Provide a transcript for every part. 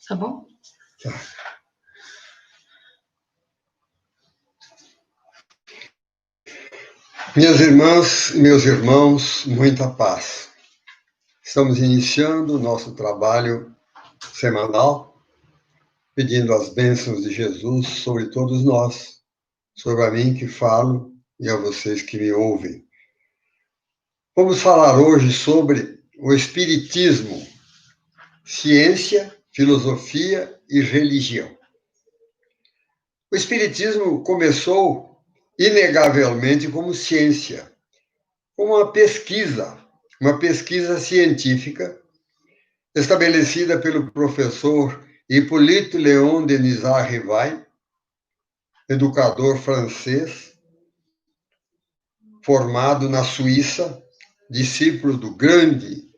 Tá bom? Tá. Minhas irmãs e meus irmãos, muita paz. Estamos iniciando o nosso trabalho semanal, pedindo as bênçãos de Jesus sobre todos nós, sobre a mim que falo e a vocês que me ouvem. Vamos falar hoje sobre o Espiritismo, ciência, filosofia e religião. O Espiritismo começou, inegavelmente, como ciência, como uma pesquisa científica estabelecida pelo professor Hippolyte Léon Denis Rivail, educador francês, formado na Suíça, discípulo do grande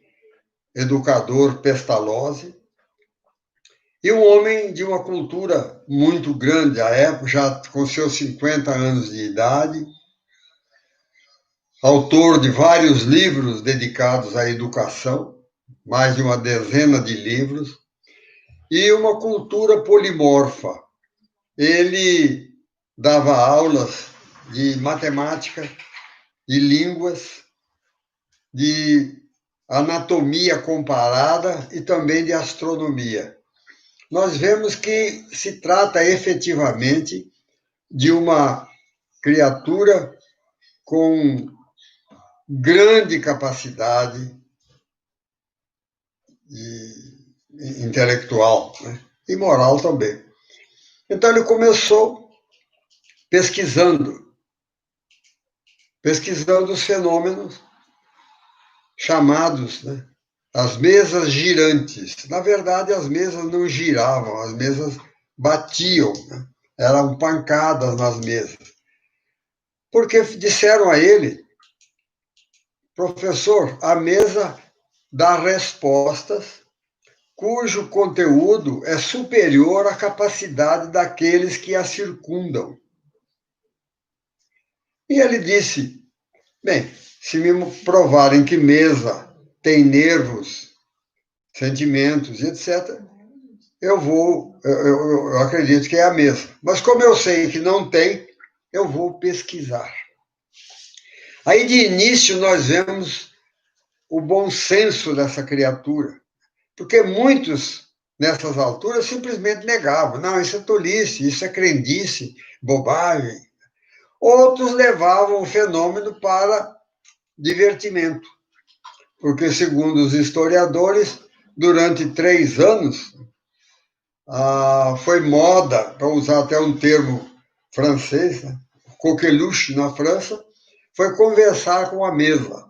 educador Pestalozzi, e um homem de uma cultura muito grande à época, já com seus 50 anos de idade, autor de vários livros dedicados à educação, mais de uma dezena de livros, e uma cultura polimorfa. Ele dava aulas de matemática, de línguas, de anatomia comparada e também de astronomia. Nós vemos que se trata efetivamente de uma criatura com grande capacidade intelectual, né? E moral também. Então ele começou pesquisando os fenômenos chamados, né, as mesas girantes. Na verdade, as mesas não giravam, as mesas batiam, né? Eram pancadas nas mesas. Porque disseram a ele, professor, a mesa dá respostas cujo conteúdo é superior à capacidade daqueles que a circundam. E ele disse, bem, se me provarem que mesa tem nervos, sentimentos, etc., eu acredito que é a mesa. Mas como eu sei que não tem, eu vou pesquisar. Aí, de início, nós vemos o bom senso dessa criatura, porque muitos, nessas alturas, simplesmente negavam. Não, isso é tolice, isso é crendice, bobagem. Outros levavam o fenômeno para divertimento, porque, segundo os historiadores, durante 3 anos, foi moda, para usar até um termo francês, né? Coqueluche, na França, foi conversar com a mesa.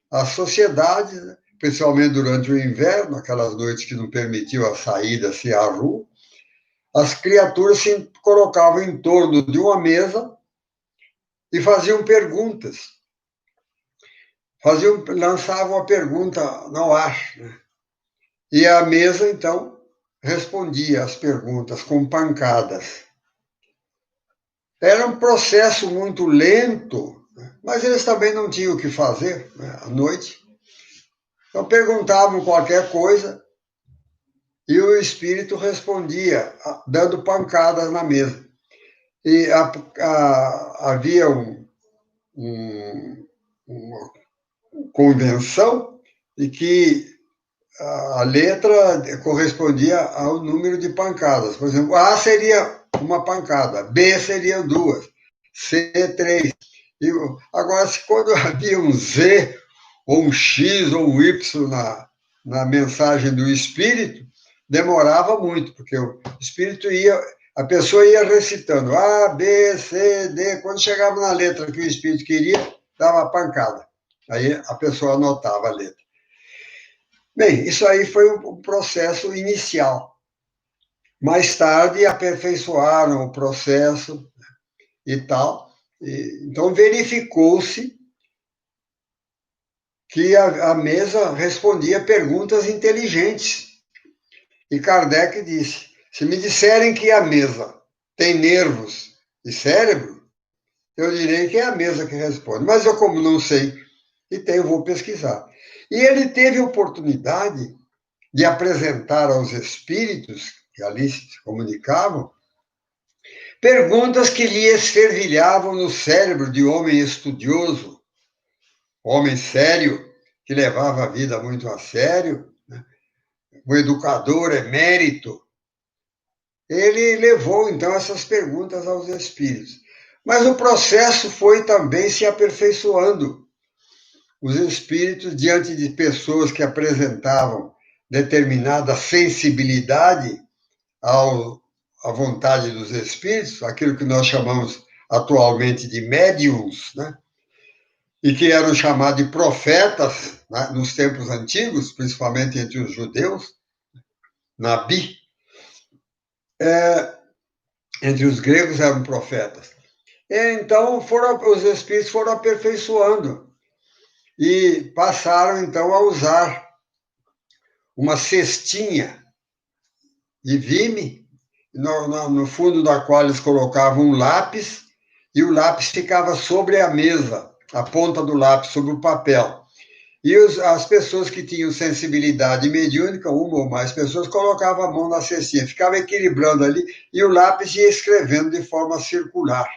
As sociedades, né, principalmente durante o inverno, aquelas noites que não permitiam a saída assim à rua, as criaturas se colocavam em torno de uma mesa e faziam perguntas. Lançavam a pergunta no ar, né? E a mesa, então, respondia às perguntas com pancadas. Era um processo muito lento, mas eles também não tinham o que fazer, né, à noite. Então perguntavam qualquer coisa e o espírito respondia, dando pancadas na mesa. E havia uma convenção de que a letra correspondia ao número de pancadas. Por exemplo, A seria uma pancada, B seria 2, C 3. E agora, quando havia um Z, ou um X, ou um Y na mensagem do espírito, demorava muito, porque o espírito a pessoa ia recitando A, B, C, D. Quando chegava na letra que o espírito queria, dava a pancada. Aí a pessoa anotava a letra. Bem, isso aí foi o processo inicial. Mais tarde, aperfeiçoaram o processo e tal. Então, verificou-se que a mesa respondia perguntas inteligentes. E Kardec disse, se me disserem que a mesa tem nervos e cérebro, eu direi que é a mesa que responde. Mas eu, como não sei, eu vou pesquisar. E ele teve oportunidade de apresentar aos espíritos que ali se comunicavam, perguntas que lhe esfervilhavam no cérebro de homem estudioso, homem sério, que levava a vida muito a sério, né? O educador emérito. Ele levou, então, essas perguntas aos espíritos. Mas o processo foi também se aperfeiçoando. Os espíritos, diante de pessoas que apresentavam determinada sensibilidade à vontade dos espíritos, aquilo que nós chamamos atualmente de médiums, né? E que eram chamados de profetas, né? Nos tempos antigos, principalmente entre os judeus, Nabi, entre os gregos eram profetas. Então, os espíritos foram aperfeiçoando e passaram, então, a usar uma cestinha de vime, no fundo da qual eles colocavam um lápis, e o lápis ficava sobre a mesa, a ponta do lápis sobre o papel. E as pessoas que tinham sensibilidade mediúnica, uma ou mais pessoas, colocavam a mão na cestinha, ficava equilibrando ali, e o lápis ia escrevendo de forma circular.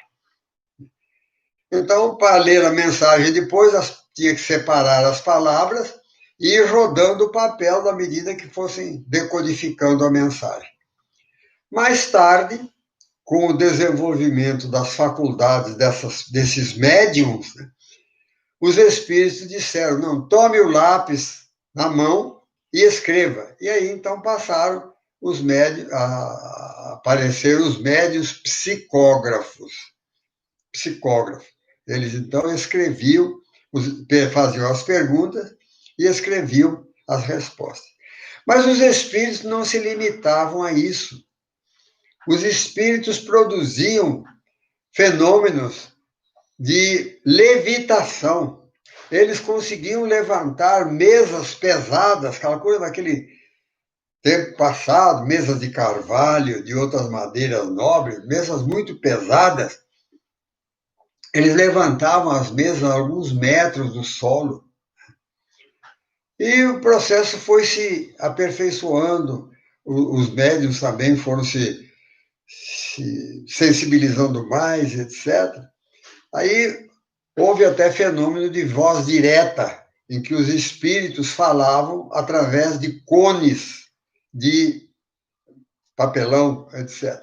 Então, para ler a mensagem depois, tinha que separar as palavras e ir rodando o papel na medida que fossem decodificando a mensagem. Mais tarde, com o desenvolvimento das faculdades desses médiums, né, os espíritos disseram, não, tome o lápis na mão e escreva. E aí, então, passaram os médios, a aparecer os médios psicógrafos. Eles, então, escreviam, faziam as perguntas e escreviam as respostas. Mas os espíritos não se limitavam a isso. Os espíritos produziam fenômenos de levitação. Eles conseguiam levantar mesas pesadas, aquela coisa daquele tempo passado, mesas de carvalho, de outras madeiras nobres, mesas muito pesadas. Eles levantavam as mesas a alguns metros do solo. E o processo foi se aperfeiçoando, os médiuns também foram se sensibilizando mais, etc. Aí houve até fenômeno de voz direta, em que os espíritos falavam através de cones de papelão, etc.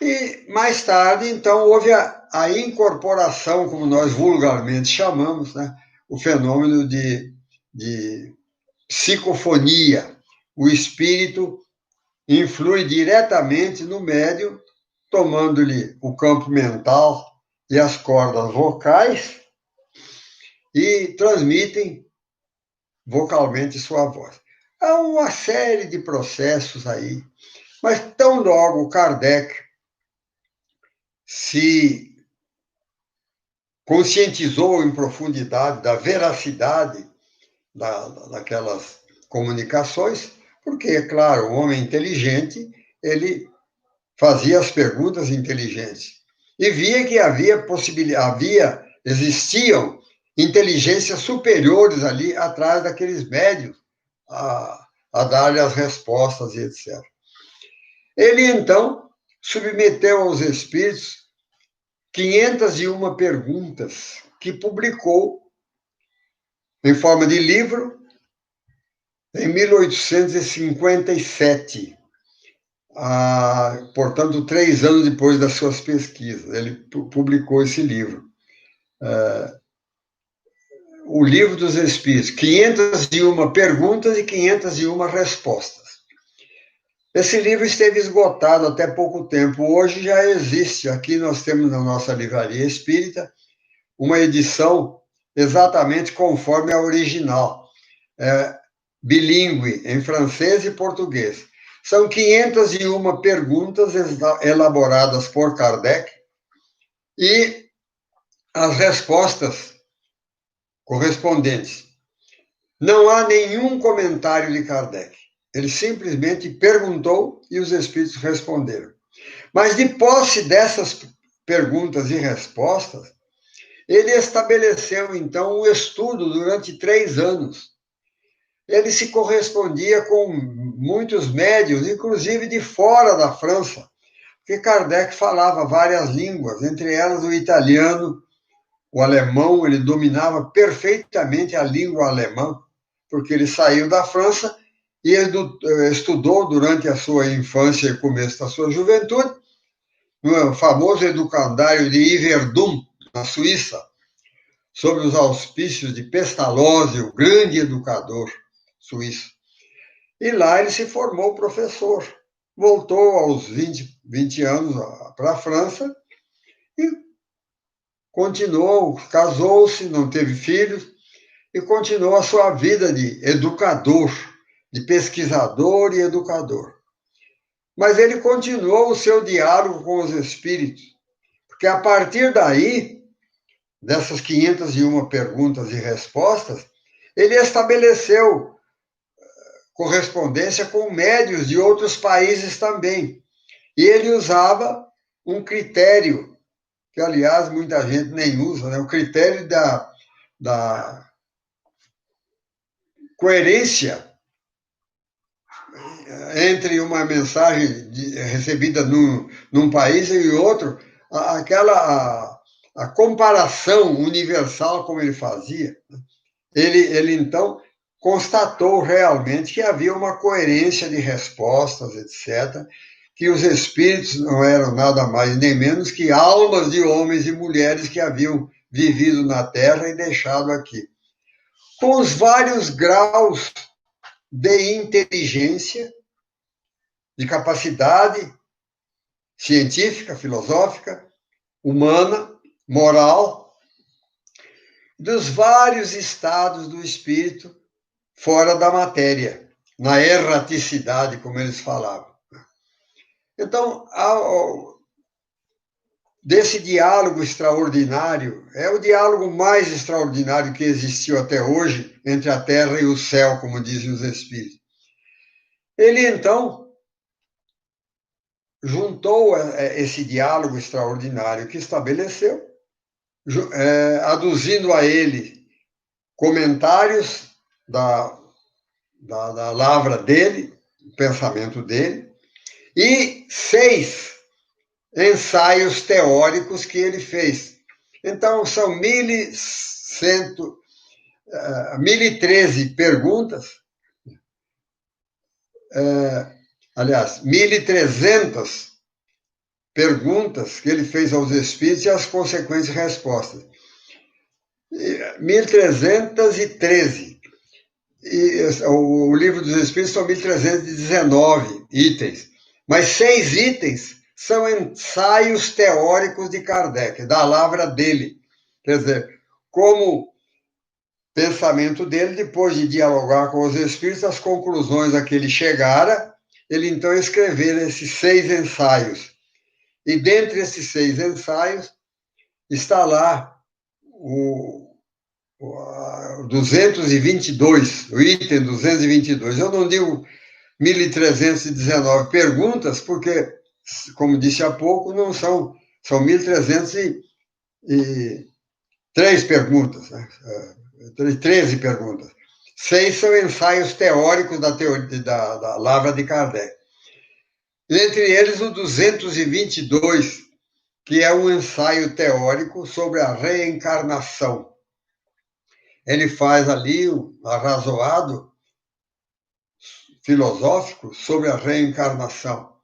E mais tarde, então, houve a incorporação, como nós vulgarmente chamamos, né? O fenômeno de psicofonia. O espírito influi diretamente no médium, tomando-lhe o campo mental e as cordas vocais e transmitem vocalmente sua voz. Há uma série de processos aí, mas tão logo Kardec se conscientizou em profundidade da veracidade daquelas comunicações, porque, é claro, o homem inteligente, ele fazia as perguntas inteligentes e via que existiam inteligências superiores ali atrás daqueles médios a dar-lhe as respostas e etc. Ele, então, submeteu aos espíritos 501 perguntas que publicou em forma de livro em 1857. Portanto, 3 anos depois das suas pesquisas, ele publicou esse livro. O Livro dos Espíritos, 501 perguntas e 501 respostas. Esse livro esteve esgotado até pouco tempo. Hoje já existe, aqui nós temos na nossa livraria espírita, uma edição exatamente conforme a original, bilíngue, em francês e português. São 501 perguntas elaboradas por Kardec e as respostas correspondentes. Não há nenhum comentário de Kardec. Ele simplesmente perguntou e os espíritos responderam. Mas, de posse dessas perguntas e respostas, ele estabeleceu, então, um estudo durante 3 anos, ele se correspondia com muitos médiuns, inclusive de fora da França, porque Kardec falava várias línguas, entre elas o italiano, o alemão, ele dominava perfeitamente a língua alemã, porque ele saiu da França e estudou durante a sua infância e começo da sua juventude, no famoso educandário de Yverdun, na Suíça, sob os auspícios de Pestalozzi, o grande educador suíço. E lá ele se formou professor. Voltou aos 20 anos para a França e continuou, casou-se, não teve filhos, e continuou a sua vida de educador, de pesquisador e educador. Mas ele continuou o seu diálogo com os espíritos, porque a partir daí, dessas 501 perguntas e respostas, ele estabeleceu correspondência com médiuns de outros países também. E ele usava um critério, que, aliás, muita gente nem usa, né? O critério da coerência entre uma mensagem recebida num país e outro, a comparação universal, como ele fazia. Ele, então, constatou realmente que havia uma coerência de respostas, etc., que os espíritos não eram nada mais nem menos que almas de homens e mulheres que haviam vivido na Terra e deixado aqui, com os vários graus de inteligência, de capacidade científica, filosófica, humana, moral, dos vários estados do espírito fora da matéria, na erraticidade, como eles falavam. Então, desse diálogo extraordinário, é o diálogo mais extraordinário que existiu até hoje entre a terra e o céu, como dizem os espíritos. Ele, então, juntou esse diálogo extraordinário que estabeleceu, aduzindo a ele comentários da lavra dele, do pensamento dele, e 6 ensaios teóricos que ele fez. Então, são 1.013 perguntas, aliás, 1.300 perguntas que ele fez aos espíritos e as consequentes respostas. 1.313. E o livro dos espíritos são 1.319 itens, mas 6 itens são ensaios teóricos de Kardec, da lavra dele. Quer dizer, como pensamento dele, depois de dialogar com os espíritos, as conclusões a que ele chegara, ele então escreveu esses 6 ensaios. E dentre esses 6 ensaios está lá o 222, o item 222. Eu não digo 1.319 perguntas, porque, como disse há pouco, não são 1.303 perguntas, né? 13 perguntas. 6 são ensaios teóricos da lavra de Kardec. Entre eles, o 222, que é um ensaio teórico sobre a reencarnação. Ele faz ali um arrazoado filosófico sobre a reencarnação.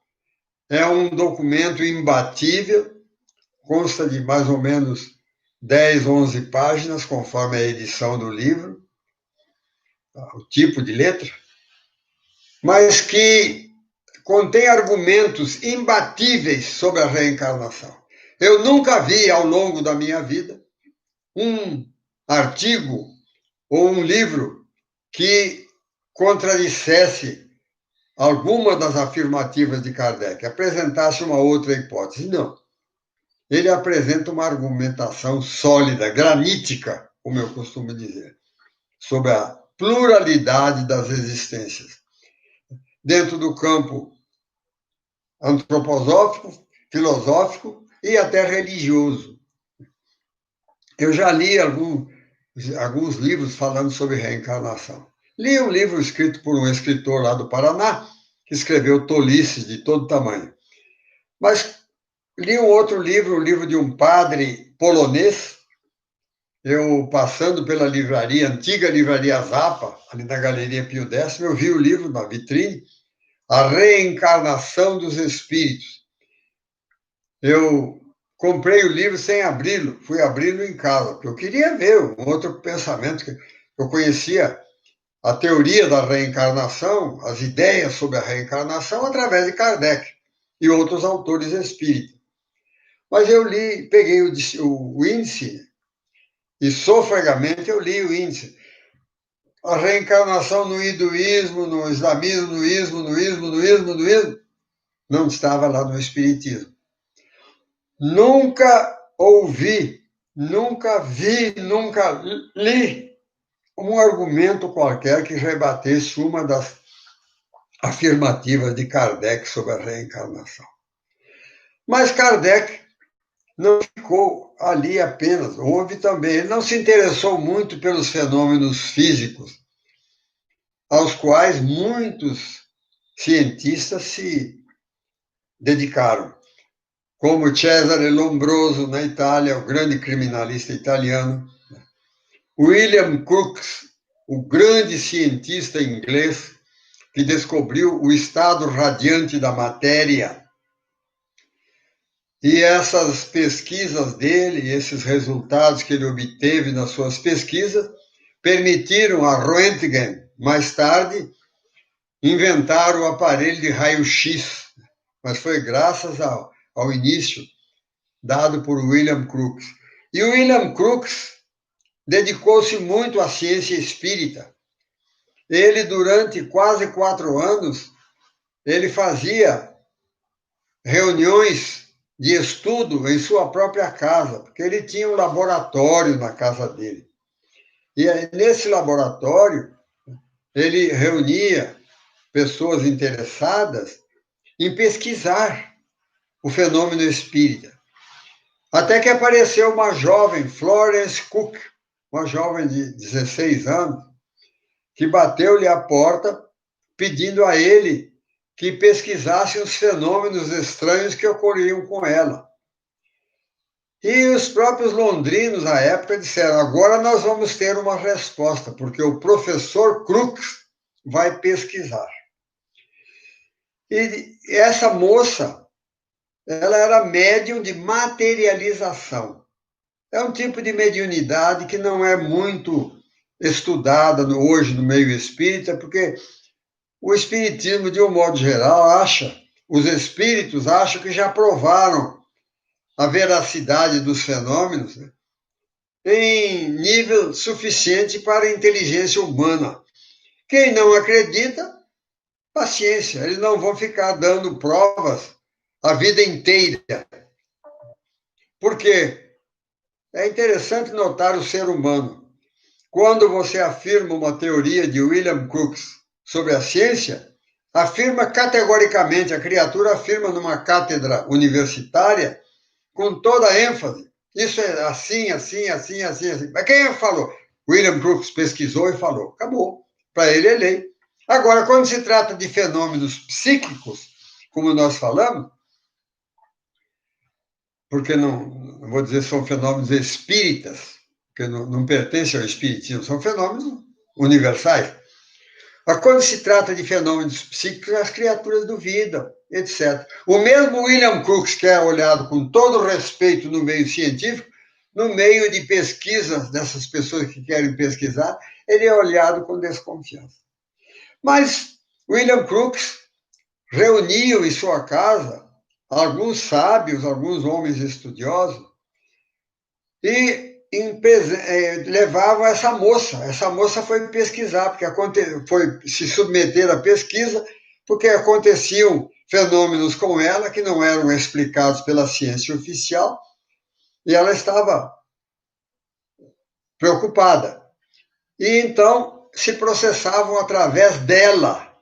É um documento imbatível, consta de mais ou menos 10, 11 páginas, conforme a edição do livro, o tipo de letra, mas que contém argumentos imbatíveis sobre a reencarnação. Eu nunca vi, ao longo da minha vida, um artigo ou um livro que contradissesse alguma das afirmativas de Kardec, apresentasse uma outra hipótese. Não. Ele apresenta uma argumentação sólida, granítica, como eu costumo dizer, sobre a pluralidade das existências. Dentro do campo antroposófico, filosófico e até religioso. Eu já li alguns livros falando sobre reencarnação. Li um livro escrito por um escritor lá do Paraná, que escreveu tolices de todo tamanho. Mas li um outro livro, o livro de um padre polonês. Eu, passando pela livraria, antiga livraria Zappa, ali na Galeria Pio X, eu vi o livro na vitrine, A Reencarnação dos Espíritos. Eu comprei o livro sem abri-lo, fui abri-lo em casa, porque eu queria ver um outro pensamento. Que eu conhecia a teoria da reencarnação, as ideias sobre a reencarnação, através de Kardec e outros autores espíritas. Mas eu li, peguei o índice, e sofregamente eu li o índice. A reencarnação no hinduísmo, no islamismo, no ismo, não estava lá no espiritismo. Nunca ouvi, nunca vi, nunca li um argumento qualquer que rebatesse uma das afirmativas de Kardec sobre a reencarnação. Mas Kardec não ficou ali apenas, houve também, ele não se interessou muito pelos fenômenos físicos, aos quais muitos cientistas se dedicaram, como Cesare Lombroso, na Itália, o grande criminalista italiano, William Crookes, o grande cientista inglês que descobriu o estado radiante da matéria. E essas pesquisas dele, esses resultados que ele obteve nas suas pesquisas, permitiram a Röntgen, mais tarde, inventar o aparelho de raio-x, mas foi graças ao início dado por William Crookes. E o William Crookes dedicou-se muito à ciência espírita. Ele, durante quase 4 anos, ele fazia reuniões de estudo em sua própria casa, porque ele tinha um laboratório na casa dele. E nesse laboratório, ele reunia pessoas interessadas em pesquisar o fenômeno espírita. Até que apareceu uma jovem, Florence Cook, uma jovem de 16 anos, que bateu-lhe a porta pedindo a ele que pesquisasse os fenômenos estranhos que ocorriam com ela. E os próprios londrinos, à época, disseram: agora nós vamos ter uma resposta, porque o professor Crookes vai pesquisar. E essa moça, ela era médium de materialização. É um tipo de mediunidade que não é muito estudada hoje no meio espírita, porque o espiritismo, de um modo geral, os espíritos acham que já provaram a veracidade dos fenômenos, né, em nível suficiente para a inteligência humana. Quem não acredita, paciência, eles não vão ficar dando provas a vida inteira. Por quê? É interessante notar o ser humano. Quando você afirma uma teoria de William Crookes sobre a ciência, afirma categoricamente, a criatura afirma numa cátedra universitária, com toda a ênfase. Isso é assim, assim, assim, assim, assim. Mas quem falou? William Crookes pesquisou e falou. Acabou. Para ele é lei. Agora, quando se trata de fenômenos psíquicos, como nós falamos, porque não vou dizer são fenômenos espíritas, que não pertencem ao espiritismo, são fenômenos universais. Mas quando se trata de fenômenos psíquicos, as criaturas duvidam, etc. O mesmo William Crookes, que é olhado com todo respeito no meio científico, no meio de pesquisas dessas pessoas que querem pesquisar, ele é olhado com desconfiança. Mas William Crookes reuniu em sua casa alguns sábios, alguns homens estudiosos, e levavam essa moça. Essa moça foi pesquisar, porque foi se submeter à pesquisa, porque aconteciam fenômenos com ela que não eram explicados pela ciência oficial, e ela estava preocupada. E então se processavam através dela.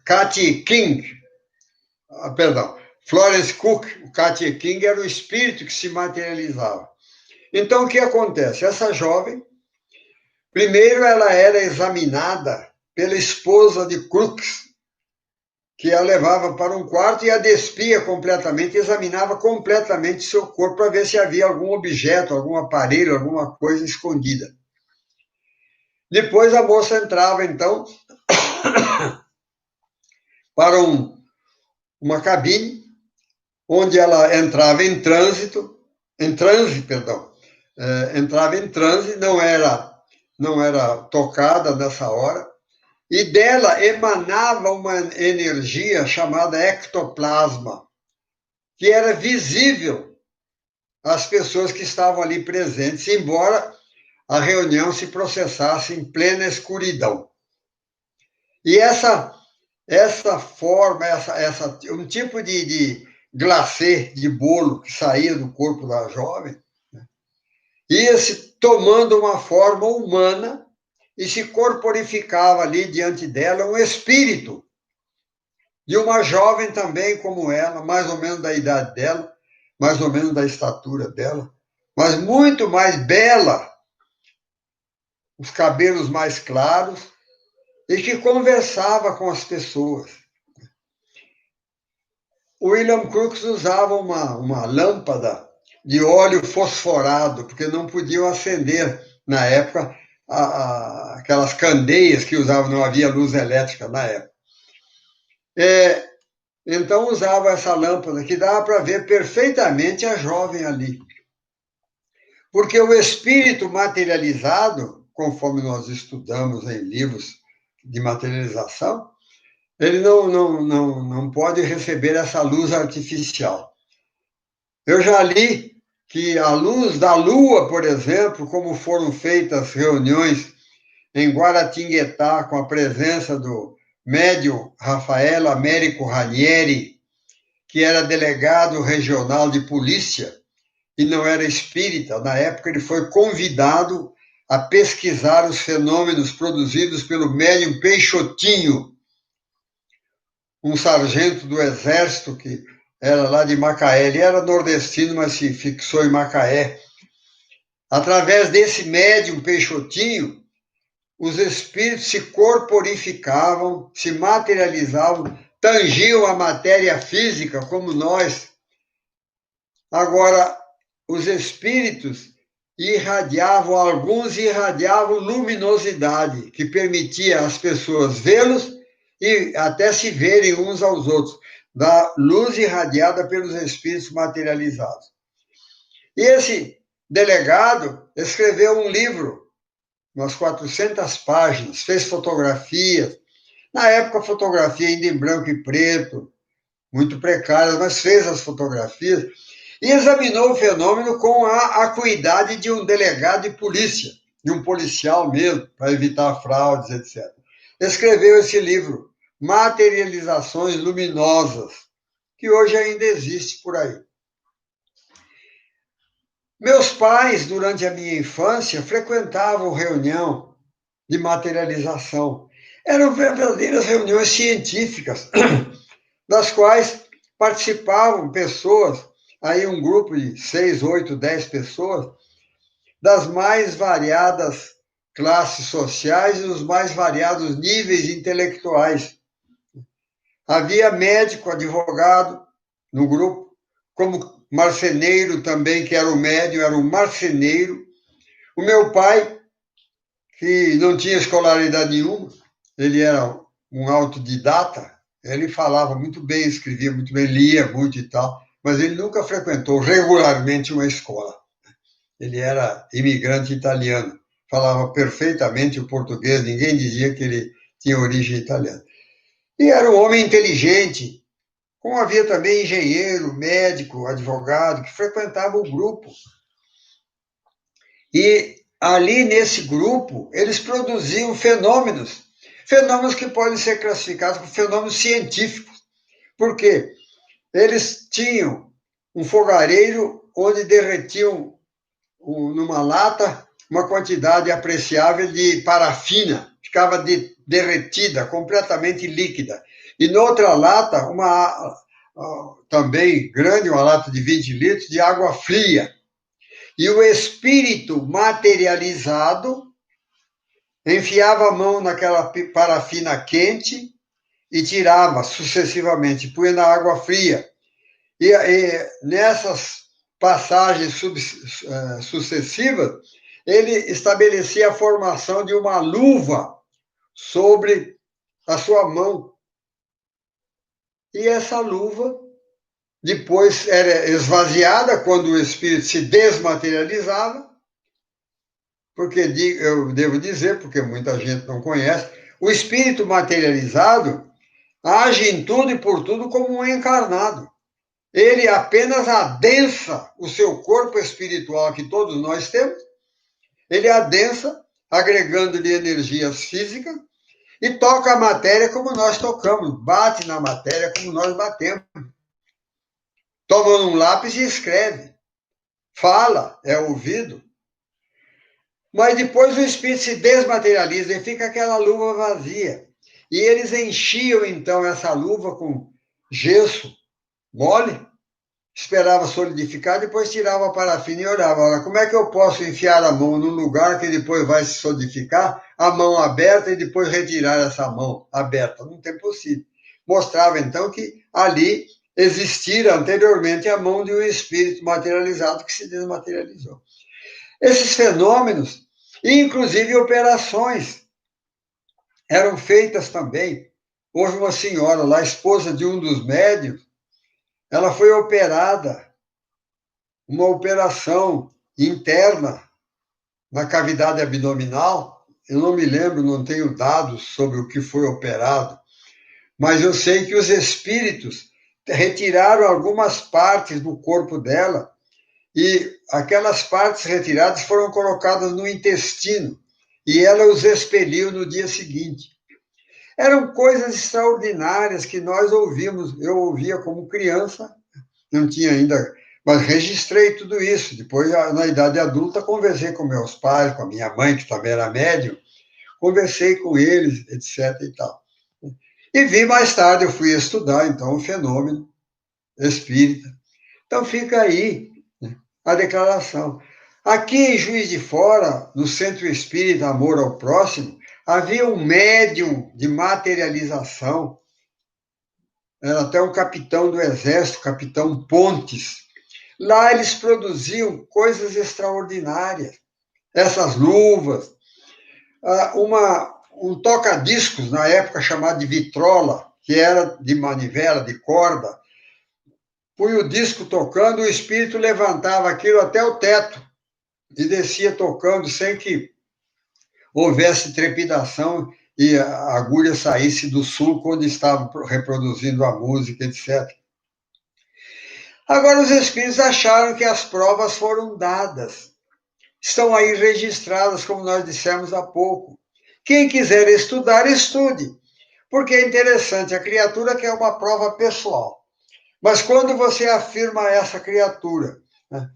Katy King, Florence Cook, o Katy King era o espírito que se materializava. Então, o que acontece? Essa jovem Primeiro, ela era examinada pela esposa de Crookes, que a levava para um quarto e a despia completamente, examinava completamente seu corpo para ver se havia algum objeto, algum aparelho, alguma coisa escondida. Depois a moça entrava, então, para uma cabine, onde ela entrava em transe, perdão, entrava em transe, não era tocada nessa hora, e dela emanava uma energia chamada ectoplasma, que era visível às pessoas que estavam ali presentes, embora a reunião se processasse em plena escuridão. E essa forma, um tipo de glacê, de bolo que saía do corpo da jovem, ia se tomando uma forma humana e se corporificava ali diante dela um espírito de uma jovem também como ela, mais ou menos da idade dela, mais ou menos da estatura dela, mas muito mais bela, os cabelos mais claros, e que conversava com as pessoas. O William Crookes usava uma lâmpada de óleo fosforado, porque não podiam acender, na época, aquelas candeias que usavam, não havia luz elétrica na época. Então usava essa lâmpada, que dava para ver perfeitamente a jovem ali. Porque o espírito materializado, conforme nós estudamos em livros de materialização, ele não pode receber essa luz artificial. Eu já li que a luz da Lua, por exemplo, como foram feitas reuniões em Guaratinguetá com a presença do médium Rafael Américo Ranieri, que era delegado regional de polícia e não era espírita. Na época, ele foi convidado a pesquisar os fenômenos produzidos pelo médium Peixotinho, um sargento do exército que era lá de Macaé. Ele era nordestino, mas se fixou em Macaé. Através desse médium Peixotinho, os espíritos se corporificavam, se materializavam, tangiam a matéria física como nós. Agora, os espíritos alguns irradiavam luminosidade, que permitia às pessoas vê-los e até se verem uns aos outros, da luz irradiada pelos espíritos materializados. E esse delegado escreveu um livro, umas 400 páginas, fez fotografias. Na época, a fotografia ainda em branco e preto, muito precárias, mas fez as fotografias e examinou o fenômeno com a acuidade de um delegado de polícia, de um policial mesmo, para evitar fraudes, etc. Escreveu esse livro, Materializações Luminosas, que hoje ainda existe por aí. Meus pais, durante a minha infância, frequentavam reunião de materialização. Eram verdadeiras reuniões científicas, das quais participavam pessoas, aí um grupo de 6, 8, 10 pessoas, das mais variadas classes sociais e dos mais variados níveis intelectuais. Havia médico, advogado no grupo, como marceneiro também, que era o médium, era um marceneiro. O meu pai, que não tinha escolaridade nenhuma, ele era um autodidata, ele falava muito bem, escrevia muito bem, lia muito e tal, mas ele nunca frequentou regularmente uma escola. Ele era imigrante italiano, falava perfeitamente o português, ninguém dizia que ele tinha origem italiana. E era um homem inteligente, como havia também engenheiro, médico, advogado, que frequentava o grupo. E ali nesse grupo, eles produziam fenômenos que podem ser classificados como fenômenos científicos. Por quê? Eles tinham um fogareiro onde derretiam numa lata uma quantidade apreciável de parafina, ficava derretida, completamente líquida. E noutra lata, também grande, uma lata de 20 litros, de água fria. E o espírito materializado enfiava a mão naquela parafina quente e tirava sucessivamente, punha na água fria. E nessas passagens sucessivas, ele estabelecia a formação de uma luva sobre a sua mão. E essa luva depois era esvaziada quando o espírito se desmaterializava, porque eu devo dizer, porque muita gente não conhece, o espírito materializado age em tudo e por tudo como um encarnado. Ele apenas adensa o seu corpo espiritual que todos nós temos, ele adensa, agregando-lhe energias físicas, e toca a matéria como nós tocamos, bate na matéria como nós batemos. Toma um lápis e escreve. Fala, é ouvido. Mas depois o espírito se desmaterializa e fica aquela luva vazia. E eles enchiam, então, essa luva com gesso mole, esperava solidificar, depois tirava a parafina e orava. Olha, como é que eu posso enfiar a mão num lugar que depois vai se solidificar, a mão aberta, e depois retirar essa mão aberta? Não tem possível. Mostrava, então, que ali existira anteriormente a mão de um espírito materializado que se desmaterializou. Esses fenômenos, inclusive operações, eram feitas também. Houve uma senhora lá, esposa de um dos médios, ela foi operada, uma operação interna na cavidade abdominal. Eu não me lembro, não tenho dados sobre o que foi operado, mas eu sei que os espíritos retiraram algumas partes do corpo dela e aquelas partes retiradas foram colocadas no intestino e ela os expeliu no dia seguinte. Eram coisas extraordinárias que nós ouvimos, eu ouvia como criança, não tinha ainda, mas registrei tudo isso. Depois, na idade adulta, conversei com meus pais, com a minha mãe, que também era médium, conversei com eles, etc. e tal. E vi mais tarde, eu fui estudar, então, o fenômeno espírita. Então, fica aí a declaração. Aqui em Juiz de Fora, no Centro Espírita Amor ao Próximo, havia um médium de materialização, era até um capitão do Exército, capitão Pontes. Lá eles produziam coisas extraordinárias. Essas luvas, um toca-discos, na época chamado de vitrola, que era de manivela, de corda, punha o disco tocando, o espírito levantava aquilo até o teto e descia tocando sem que houvesse trepidação e a agulha saísse do sulco onde estava reproduzindo a música, etc. Agora, os espíritos acharam que as provas foram dadas. Estão aí registradas, como nós dissemos há pouco. Quem quiser estudar, estude. Porque é interessante, a criatura quer uma prova pessoal. Mas quando você afirma a essa criatura, né,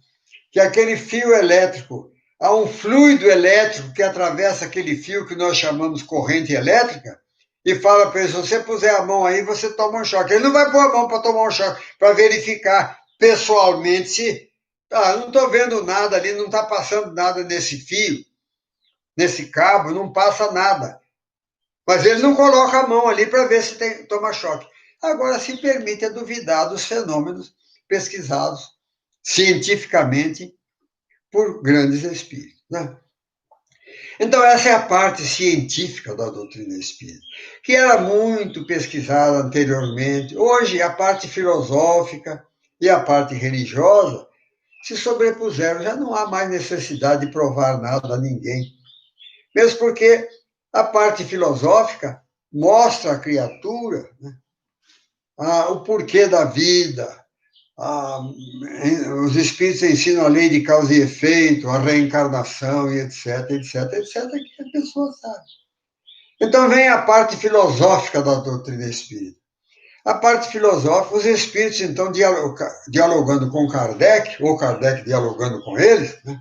que aquele fio elétrico, há um fluido elétrico que atravessa aquele fio que nós chamamos corrente elétrica, e fala para ele, se você puser a mão aí, você toma um choque. Ele não vai pôr a mão para tomar um choque, para verificar pessoalmente se não estou vendo nada ali, não está passando nada nesse fio, nesse cabo, não passa nada. Mas ele não coloca a mão ali para ver se toma choque. Agora, se permite duvidar dos fenômenos pesquisados cientificamente por grandes espíritos. Né? Então, essa é a parte científica da doutrina espírita, que era muito pesquisada anteriormente. Hoje, a parte filosófica e a parte religiosa se sobrepuseram. Já não há mais necessidade de provar nada a ninguém. Mesmo porque a parte filosófica mostra à criatura, né, o porquê da vida. Os espíritos ensinam a lei de causa e efeito, a reencarnação, e etc, etc, etc, que a pessoa sabe. Então vem a parte filosófica da doutrina espírita. A parte filosófica, os espíritos, então, dialogando com Kardec, ou Kardec dialogando com eles, né,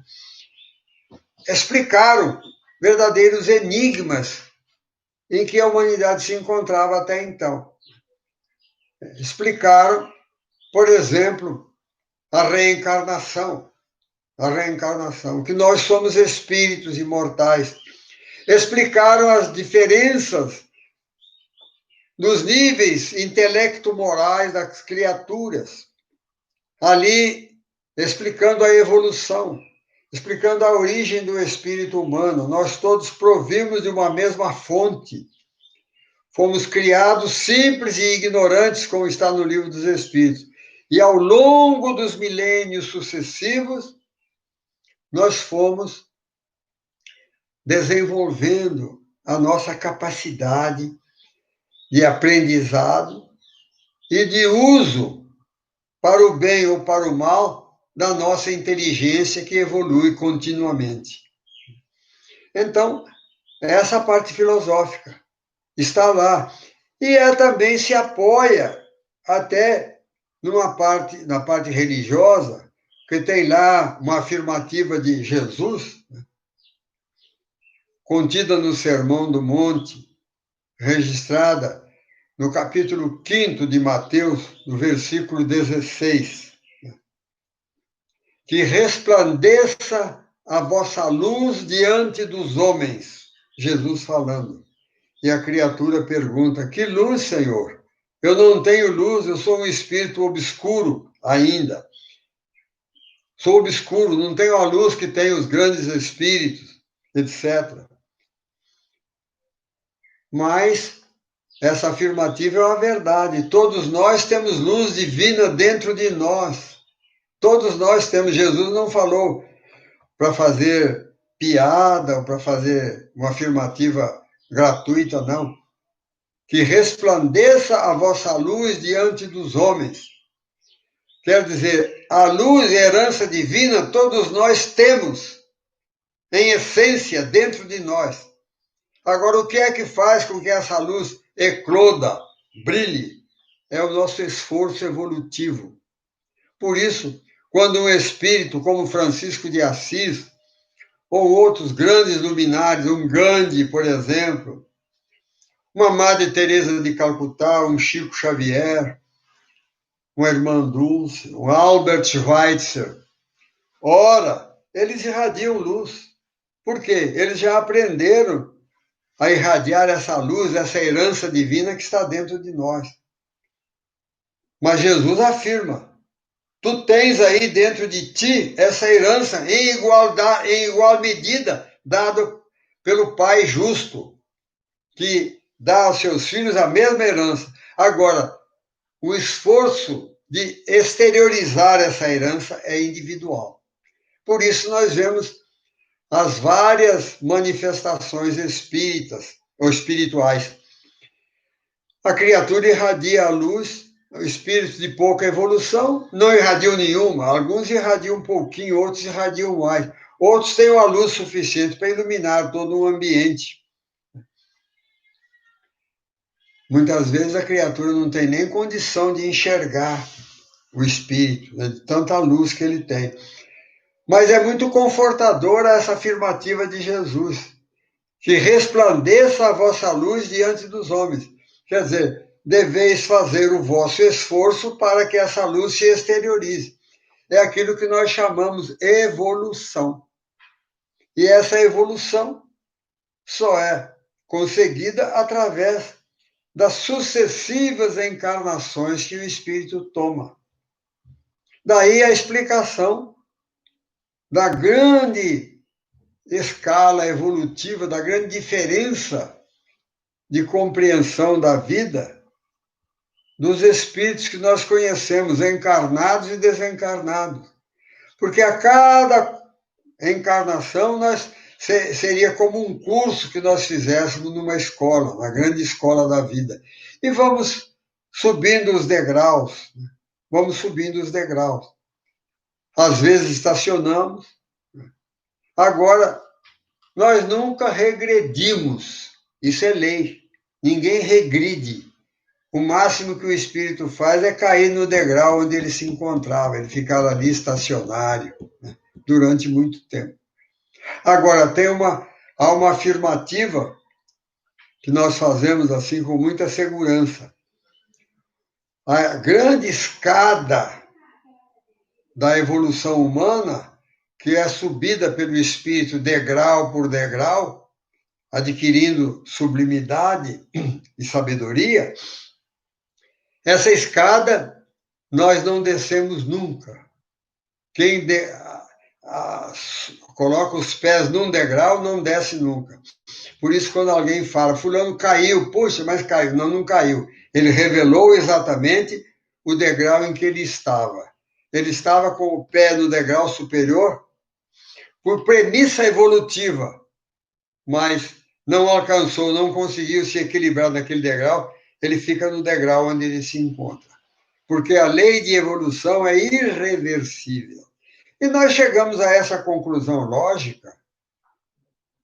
explicaram verdadeiros enigmas em que a humanidade se encontrava até então. Explicaram, por exemplo, a reencarnação, que nós somos espíritos imortais. explicaram as diferenças dos níveis intelecto-morais das criaturas, ali explicando a evolução, explicando a origem do espírito humano. Nós todos provimos de uma mesma fonte. Fomos criados simples e ignorantes, como está no Livro dos Espíritos. E ao longo dos milênios sucessivos, nós fomos desenvolvendo a nossa capacidade de aprendizado e de uso para o bem ou para o mal da nossa inteligência que evolui continuamente. Então, essa parte filosófica está lá. E também se apoia até na parte religiosa, que tem lá uma afirmativa de Jesus, contida no Sermão do Monte, registrada no capítulo 5 de Mateus, no versículo 16. Que resplandeça a vossa luz diante dos homens, Jesus falando. E a criatura pergunta: que luz, Senhor? Eu não tenho luz, eu sou um espírito obscuro ainda. Sou obscuro, não tenho a luz que tem os grandes espíritos, etc. Mas essa afirmativa é uma verdade. Todos nós temos luz divina dentro de nós. Todos nós temos. Jesus não falou para fazer piada ou para fazer uma afirmativa gratuita, não. Que resplandeça a vossa luz diante dos homens. Quer dizer, a luz e a herança divina todos nós temos, em essência, dentro de nós. Agora, o que é que faz com que essa luz ecloda, brilhe? É o nosso esforço evolutivo. Por isso, quando um espírito como Francisco de Assis, ou outros grandes luminares, um Gandhi, por exemplo, uma Madre Teresa de Calcutá, um Chico Xavier, uma Irmã Dulce, um Albert Schweitzer. Ora, eles irradiam luz. Por quê? Eles já aprenderam a irradiar essa luz, essa herança divina que está dentro de nós. Mas Jesus afirma: tu tens aí dentro de ti essa herança em igual medida, dado pelo Pai justo, que dá aos seus filhos a mesma herança. Agora, o esforço de exteriorizar essa herança é individual. Por isso nós vemos as várias manifestações espíritas ou espirituais. A criatura irradia a luz, espíritos de pouca evolução não irradiam nenhuma. Alguns irradiam um pouquinho, outros irradiam mais. Outros têm uma luz suficiente para iluminar todo um ambiente. Muitas vezes a criatura não tem nem condição de enxergar o espírito, né, de tanta luz que ele tem. Mas é muito confortadora essa afirmativa de Jesus, que resplandeça a vossa luz diante dos homens. Quer dizer, deveis fazer o vosso esforço para que essa luz se exteriorize. É aquilo que nós chamamos evolução. E essa evolução só é conseguida através das sucessivas encarnações que o espírito toma. Daí a explicação da grande escala evolutiva, da grande diferença de compreensão da vida dos espíritos que nós conhecemos, encarnados e desencarnados. Porque a cada encarnação seria como um curso que nós fizéssemos numa escola, na grande escola da vida. E vamos subindo os degraus, vamos subindo os degraus. Às vezes estacionamos. Agora, nós nunca regredimos. Isso é lei. Ninguém regride. O máximo que o espírito faz é cair no degrau onde ele se encontrava. Ele ficava ali estacionário, né, durante muito tempo. Agora, há uma afirmativa que nós fazemos assim com muita segurança. A grande escada da evolução humana, que é subida pelo espírito degrau por degrau, adquirindo sublimidade e sabedoria, essa escada nós não descemos nunca. Quem coloca os pés num degrau não desce nunca. Por isso, quando alguém fala, fulano caiu, puxa, mas caiu. Não, não caiu. Ele revelou exatamente o degrau em que ele estava. Ele estava com o pé no degrau superior por premissa evolutiva, mas não alcançou, não conseguiu se equilibrar naquele degrau, ele fica no degrau onde ele se encontra. Porque a lei de evolução é irreversível. E nós chegamos a essa conclusão lógica,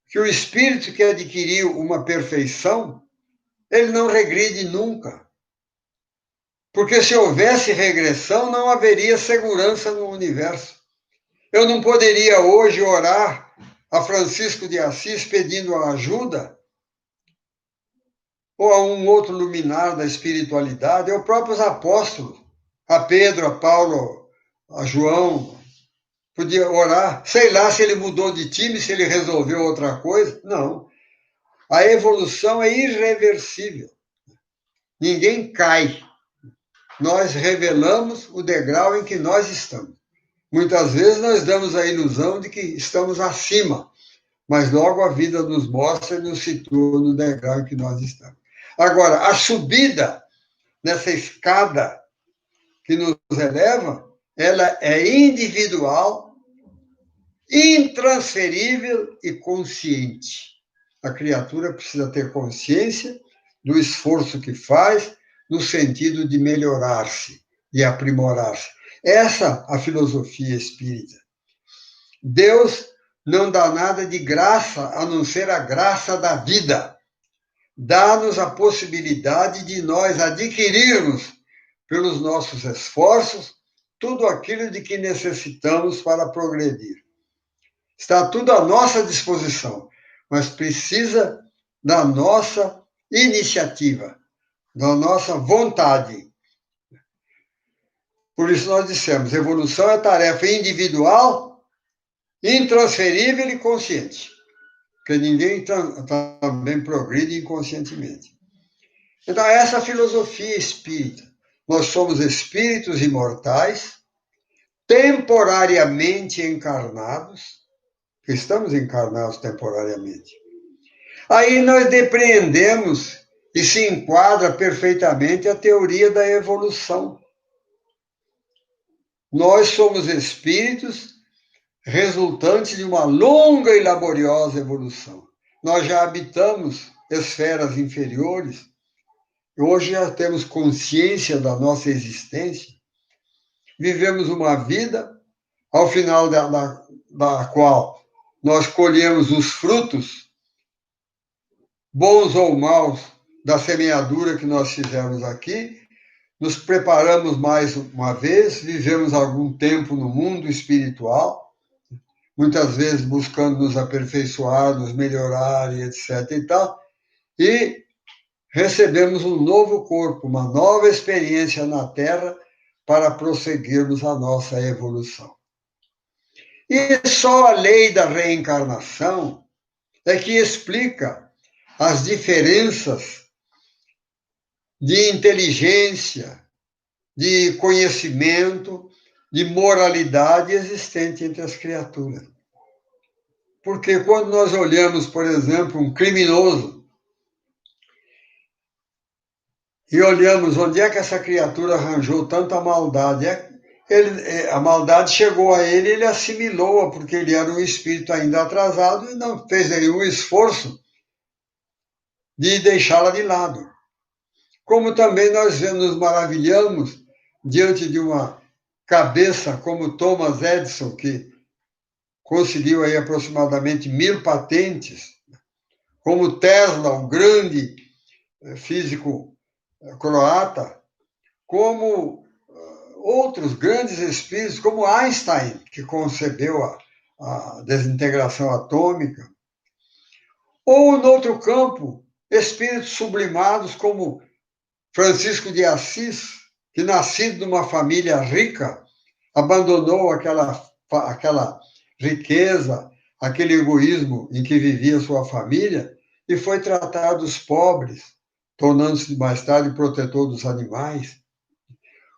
que o espírito que adquiriu uma perfeição, ele não regride nunca. Porque se houvesse regressão, não haveria segurança no universo. Eu não poderia hoje orar a Francisco de Assis pedindo ajuda, ou a um outro luminar da espiritualidade, ou próprios apóstolos, a Pedro, a Paulo, a João, podia orar, sei lá se ele mudou de time, se ele resolveu outra coisa. Não. A evolução é irreversível. Ninguém cai. Nós revelamos o degrau em que nós estamos. Muitas vezes nós damos a ilusão de que estamos acima, mas logo a vida nos mostra e nos situa no degrau em que nós estamos. Agora, a subida nessa escada que nos eleva, ela é individual, intransferível e consciente. A criatura precisa ter consciência do esforço que faz no sentido de melhorar-se, de aprimorar-se. Essa é a filosofia espírita. Deus não dá nada de graça a não ser a graça da vida. Dá-nos a possibilidade de nós adquirirmos, pelos nossos esforços, tudo aquilo de que necessitamos para progredir. Está tudo à nossa disposição, mas precisa da nossa iniciativa, da nossa vontade. Por isso nós dissemos, evolução é tarefa individual, intransferível e consciente. Porque ninguém também progride inconscientemente. Então, essa é a filosofia espírita. Nós somos espíritos imortais, temporariamente encarnados, estamos encarnados temporariamente. Aí nós depreendemos e se enquadra perfeitamente a teoria da evolução. Nós somos espíritos resultantes de uma longa e laboriosa evolução. Nós já habitamos esferas inferiores, e hoje já temos consciência da nossa existência, vivemos uma vida ao final da qual nós colhemos os frutos, bons ou maus, da semeadura que nós fizemos aqui, nos preparamos mais uma vez, vivemos algum tempo no mundo espiritual, muitas vezes buscando nos aperfeiçoar, nos melhorar e etc. e tal, e recebemos um novo corpo, uma nova experiência na Terra para prosseguirmos a nossa evolução. E só a lei da reencarnação é que explica as diferenças de inteligência, de conhecimento, de moralidade existente entre as criaturas. Porque quando nós olhamos, por exemplo, um criminoso e olhamos onde é que essa criatura arranjou tanta maldade, a maldade chegou a ele, ele assimilou-a, porque ele era um espírito ainda atrasado e não fez nenhum esforço de deixá-la de lado. Como também nós nos maravilhamos diante de uma cabeça como Thomas Edison, que conseguiu aí aproximadamente 1000 patentes, como Tesla, um grande físico croata, como outros grandes espíritos, como Einstein, que concebeu a desintegração atômica, ou, no outro campo, espíritos sublimados como Francisco de Assis, que, nascido numa família rica, abandonou aquela riqueza, aquele egoísmo em que vivia sua família, e foi tratar dos pobres, tornando-se mais tarde protetor dos animais.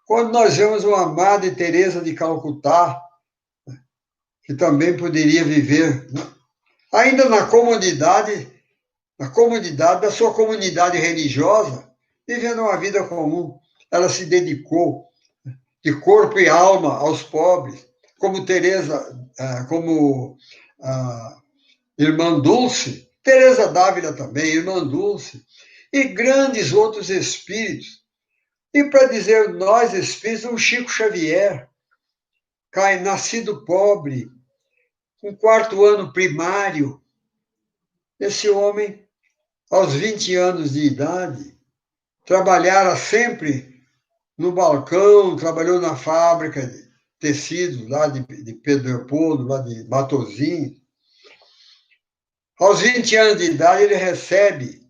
Quando nós vemos uma Madre Teresa de Calcutá, que também poderia viver ainda na comunidade da sua comunidade religiosa, vivendo uma vida comum. Ela se dedicou de corpo e alma aos pobres, como Teresa, como a Irmã Dulce, Teresa d'Ávila também, Irmã Dulce, e grandes outros espíritos. E para dizer nós espíritos, o Chico Xavier, nascido pobre, com 4º ano primário, esse homem, aos 20 anos de idade, trabalhara sempre no balcão, trabalhou na fábrica de tecidos lá de Pedro Leopoldo, lá de Matozinhos. Aos 20 anos de idade, ele recebe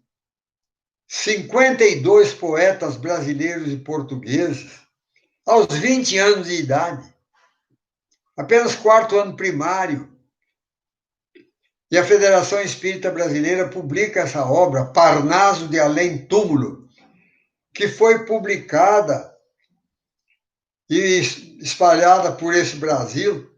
52 poetas brasileiros e portugueses, aos 20 anos de idade, apenas 4º ano primário. E a Federação Espírita Brasileira publica essa obra, Parnaso de Além Túmulo, que foi publicada e espalhada por esse Brasil.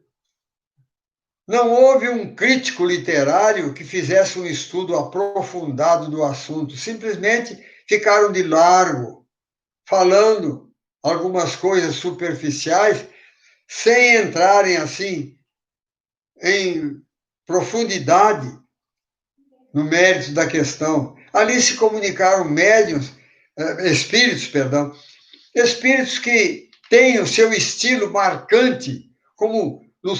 Não houve um crítico literário que fizesse um estudo aprofundado do assunto. Simplesmente ficaram de largo, falando algumas coisas superficiais, sem entrarem assim em profundidade no mérito da questão. Ali se comunicaram espíritos que têm o seu estilo marcante, como o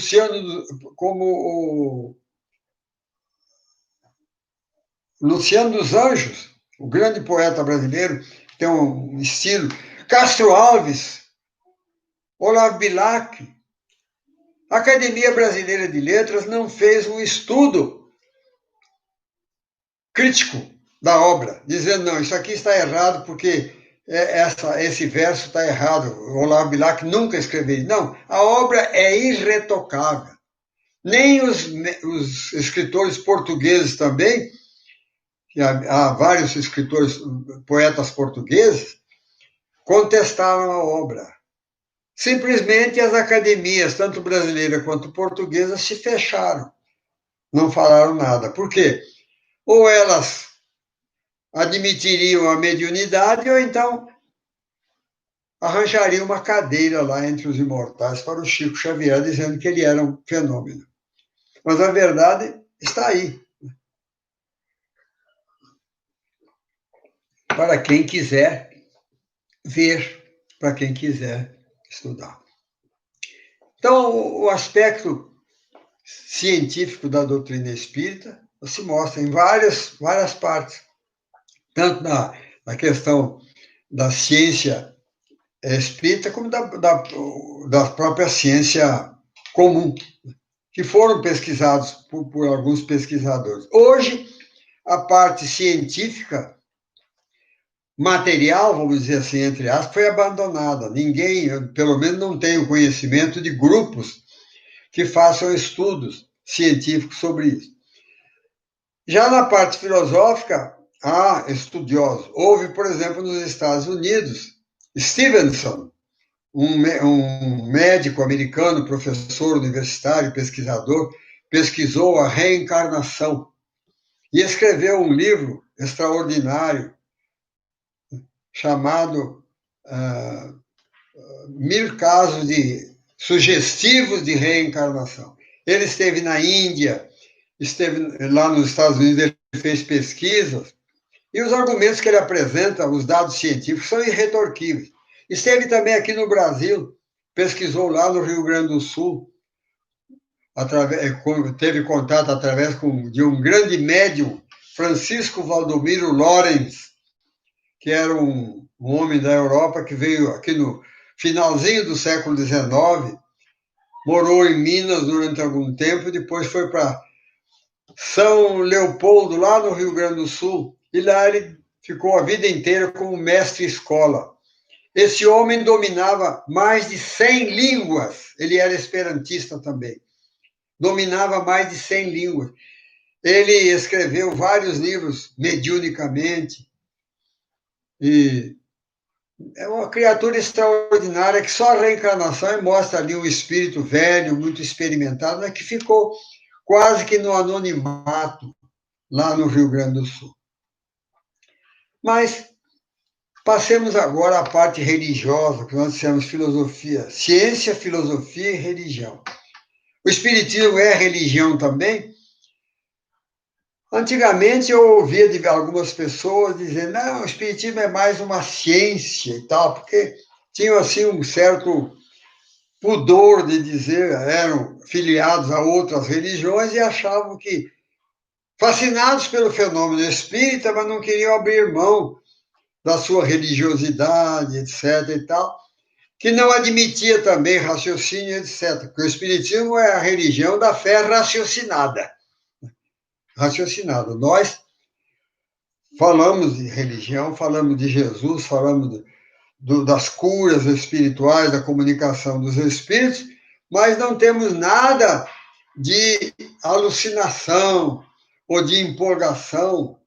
Luciano dos Anjos, o grande poeta brasileiro, tem um estilo. Castro Alves, Olavo Bilac. A Academia Brasileira de Letras não fez um estudo crítico da obra, dizendo, não, isso aqui está errado porque esse verso está errado, o Olavo Bilac nunca escreveria. Não, a obra é irretocável. Nem os escritores portugueses também, que há vários escritores, poetas portugueses, contestaram a obra. Simplesmente as academias, tanto brasileira quanto portuguesa, se fecharam, não falaram nada. Por quê? Ou elas admitiriam a mediunidade, ou então arranjariam uma cadeira lá entre os imortais para o Chico Xavier, dizendo que ele era um fenômeno. Mas a verdade está aí. Para quem quiser ver, para quem quiser estudar. Então, o aspecto científico da doutrina espírita se mostra em várias partes, tanto na questão da ciência espírita, como da própria ciência comum, que foram pesquisados por alguns pesquisadores. Hoje, a parte científica material, vamos dizer assim, entre aspas, foi abandonada. Ninguém, eu, pelo menos, não tenho conhecimento de grupos que façam estudos científicos sobre isso. Já na parte filosófica, há estudiosos. Houve, por exemplo, nos Estados Unidos, Stevenson, um médico americano, professor universitário, pesquisador, pesquisou a reencarnação e escreveu um livro extraordinário chamado 1000 casos sugestivos de reencarnação. Ele esteve na Índia, esteve lá nos Estados Unidos, ele fez pesquisas, e os argumentos que ele apresenta, os dados científicos, são irretorquíveis. Esteve também aqui no Brasil, pesquisou lá no Rio Grande do Sul, teve contato através de um grande médium, Francisco Valdomiro Lorenz, que era um homem da Europa que veio aqui no finalzinho do século XIX, morou em Minas durante algum tempo, e depois foi para São Leopoldo, lá no Rio Grande do Sul, e lá ele ficou a vida inteira como mestre-escola. Esse homem dominava mais de 100 línguas, ele era esperantista também, dominava mais de 100 línguas. Ele escreveu vários livros mediunicamente e é uma criatura extraordinária que só a reencarnação mostra ali um espírito velho, muito experimentado, mas que ficou quase que no anonimato lá no Rio Grande do Sul. Mas passemos agora à parte religiosa, que nós dissemos filosofia, ciência, filosofia e religião. O espiritismo é religião também? Antigamente eu ouvia de algumas pessoas dizer, não, o espiritismo é mais uma ciência e tal, porque tinham assim um certo pudor de dizer, eram filiados a outras religiões e achavam que, fascinados pelo fenômeno espírita, mas não queriam abrir mão da sua religiosidade, etc. e tal, que não admitia também raciocínio, etc. Porque o espiritismo é a religião da fé raciocinada. Raciocinada. Nós falamos de religião, falamos de Jesus, falamos das curas espirituais, da comunicação dos espíritos, mas não temos nada de alucinação ou de empolgação.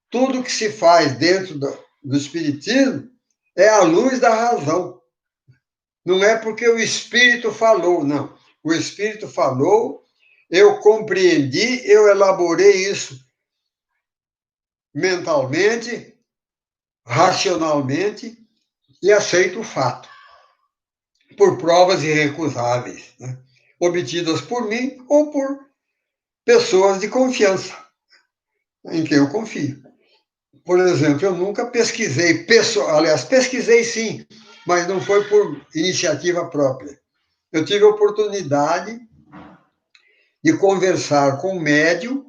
Tudo que se faz dentro do espiritismo é à luz da razão. Não é porque o espírito falou, não. O espírito falou, eu compreendi, eu elaborei isso mentalmente, racionalmente e aceito o fato, por provas irrecusáveis, né? Obtidas por mim ou por pessoas de confiança, em quem eu confio. Por exemplo, eu nunca pesquisei, aliás, pesquisei sim, mas não foi por iniciativa própria. Eu tive a oportunidade de conversar com um médium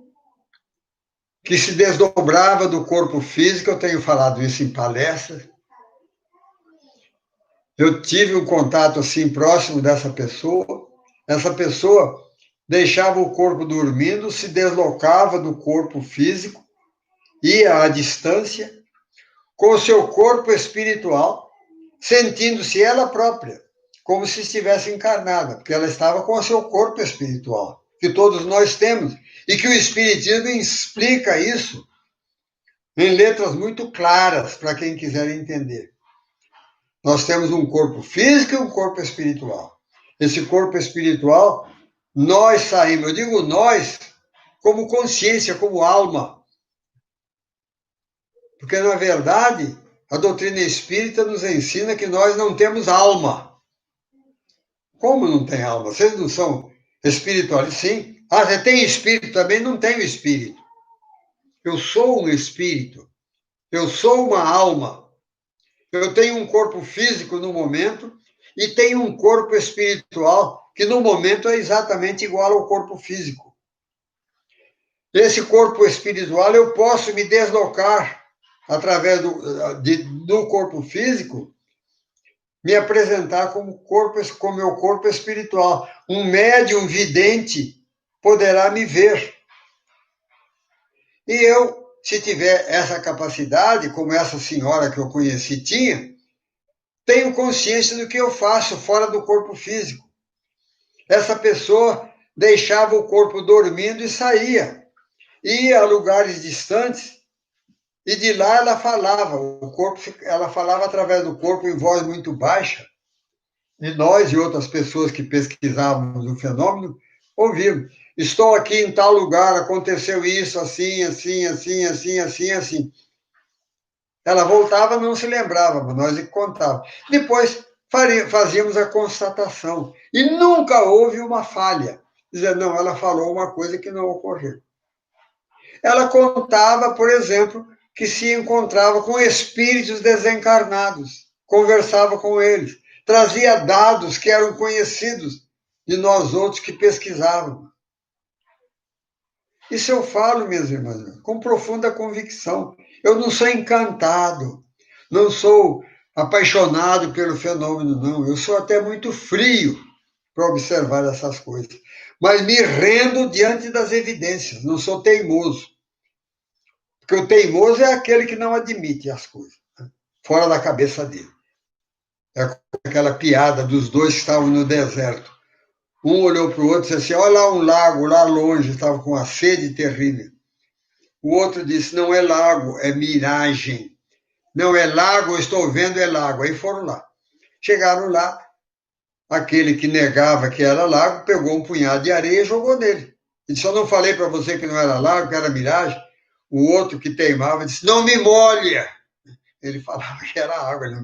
que se desdobrava do corpo físico, eu tenho falado isso em palestras. Eu tive um contato assim próximo dessa pessoa. Essa pessoa deixava o corpo dormindo, se deslocava do corpo físico, ia à distância, com o seu corpo espiritual, sentindo-se ela própria, como se estivesse encarnada, porque ela estava com o seu corpo espiritual, que todos nós temos, e que o Espiritismo explica isso em letras muito claras para quem quiser entender. Nós temos um corpo físico e um corpo espiritual. Esse corpo espiritual, nós saímos, eu digo nós, como consciência, como alma. Porque, na verdade, a doutrina espírita nos ensina que nós não temos alma. Como não tem alma? Vocês não são espiritualistas? Sim. Ah, você tem espírito também? Não tenho espírito. Eu sou um espírito. Eu sou uma alma. Eu tenho um corpo físico no momento e tenho um corpo espiritual que no momento é exatamente igual ao corpo físico. Esse corpo espiritual eu posso me deslocar através do corpo físico, me apresentar como meu corpo espiritual. Um médium vidente poderá me ver. E eu, se tiver essa capacidade, como essa senhora que eu conheci tinha, tenho consciência do que eu faço fora do corpo físico. Essa pessoa deixava o corpo dormindo e saía. Ia a lugares distantes e de lá ela falava. Ela falava através do corpo em voz muito baixa. E nós e outras pessoas que pesquisávamos o fenômeno ouvimos. Estou aqui em tal lugar, aconteceu isso, assim, assim, assim, assim, assim, assim. Ela voltava, não se lembrava, mas nós contávamos. Depois fazíamos a constatação. E nunca houve uma falha. Dizer, não, ela falou uma coisa que não ocorreu. Ela contava, por exemplo, que se encontrava com espíritos desencarnados, conversava com eles, trazia dados que eram conhecidos de nós outros que pesquisávamos. Isso eu falo, minhas irmãs, com profunda convicção. Eu não sou encantado, não sou apaixonado pelo fenômeno, não. Eu sou até muito frio para observar essas coisas. Mas me rendo diante das evidências, não sou teimoso. Porque o teimoso é aquele que não admite as coisas, né? Fora da cabeça dele. É aquela piada dos dois que estavam no deserto. Um olhou para o outro e disse assim, olha lá um lago, lá longe, estava com uma sede terrível. O outro disse, não é lago, é miragem. Não é lago, eu estou vendo, é lago. Aí foram lá. Chegaram lá, aquele que negava que era lago, pegou um punhado de areia e jogou nele. Ele disse, eu não falei para você que não era lago, que era miragem? O outro que teimava disse, não me molha. Ele falava que era água, ele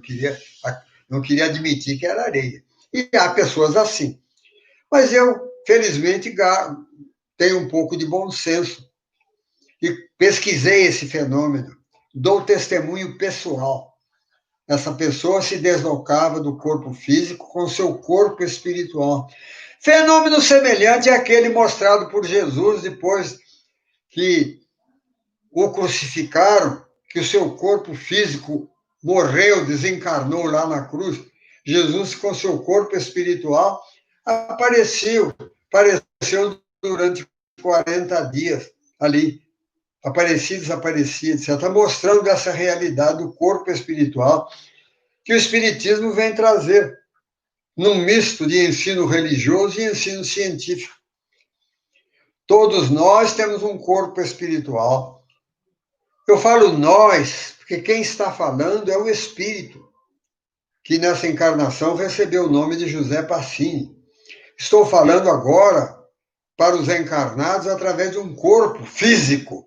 não queria admitir que era areia. E há pessoas assim. Mas eu, felizmente, tenho um pouco de bom senso e pesquisei esse fenômeno, dou testemunho pessoal. Essa pessoa se deslocava do corpo físico com seu corpo espiritual. Fenômeno semelhante àquele mostrado por Jesus depois que o crucificaram, que o seu corpo físico morreu, desencarnou lá na cruz. Jesus, com seu corpo espiritual, apareceu durante 40 dias ali. Aparecia, desaparecia, etc. Está mostrando essa realidade do corpo espiritual que o Espiritismo vem trazer num misto de ensino religioso e ensino científico. Todos nós temos um corpo espiritual. Eu falo nós, porque quem está falando é o Espírito, que nessa encarnação recebeu o nome de José Passini. Estou falando agora para os encarnados através de um corpo físico.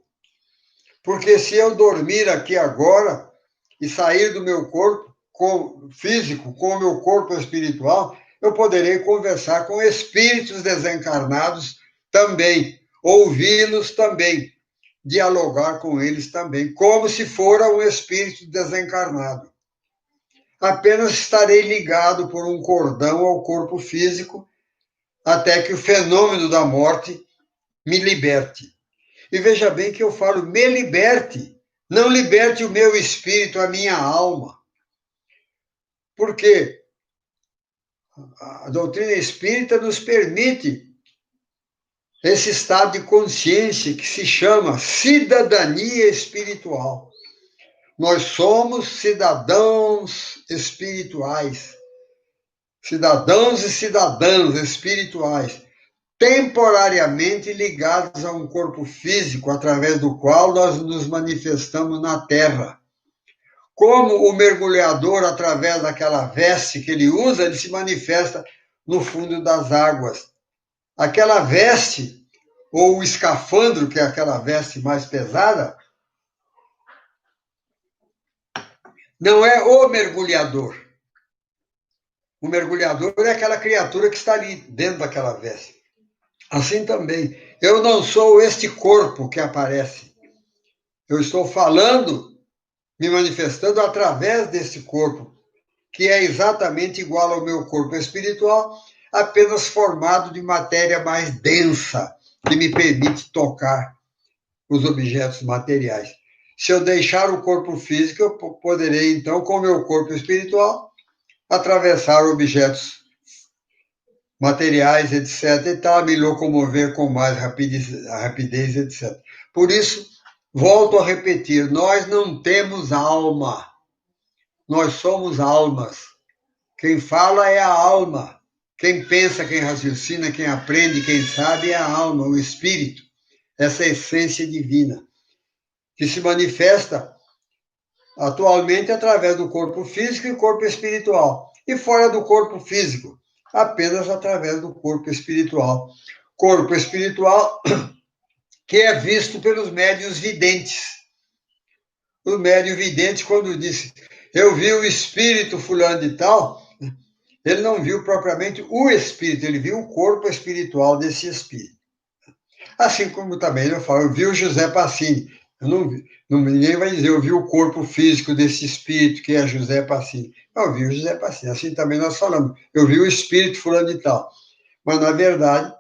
Porque se eu dormir aqui agora e sair do meu corpo físico com o meu corpo espiritual, eu poderei conversar com espíritos desencarnados também, ouvi-los também, dialogar com eles também, como se fora um espírito desencarnado. Apenas estarei ligado por um cordão ao corpo físico até que o fenômeno da morte me liberte. E veja bem que eu falo, me liberte, não liberte o meu espírito, a minha alma. Porque a doutrina espírita nos permite esse estado de consciência que se chama cidadania espiritual. Nós somos cidadãos espirituais, cidadãos e cidadãs espirituais, temporariamente ligados a um corpo físico através do qual nós nos manifestamos na Terra. Como o mergulhador, através daquela veste que ele usa, ele se manifesta no fundo das águas. Aquela veste, ou o escafandro, que é aquela veste mais pesada, não é o mergulhador. O mergulhador é aquela criatura que está ali dentro daquela veste. Assim também, eu não sou este corpo que aparece. Eu estou falando, me manifestando através desse corpo, que é exatamente igual ao meu corpo espiritual, apenas formado de matéria mais densa, que me permite tocar os objetos materiais. Se eu deixar o corpo físico, eu poderei, então, com o meu corpo espiritual, atravessar objetos materiais, etc., e tal, me locomover com mais rapidez, etc. Por isso, volto a repetir, nós não temos alma, nós somos almas. Quem fala é a alma. Quem pensa, quem raciocina, quem aprende, quem sabe é a alma, o espírito, essa essência divina, que se manifesta atualmente através do corpo físico e corpo espiritual. E fora do corpo físico, apenas através do corpo espiritual. Corpo espiritual que é visto pelos médiuns videntes. O médium vidente, quando disse, eu vi o espírito fulano de tal, ele não viu propriamente o espírito, ele viu o corpo espiritual desse espírito. Assim como também eu falo, eu vi o José Passini. Eu não vi, ninguém vai dizer, eu vi o corpo físico desse espírito que é José Passini. Eu vi o José Passini. Assim também nós falamos, eu vi o espírito fulano de tal. Mas, na verdade,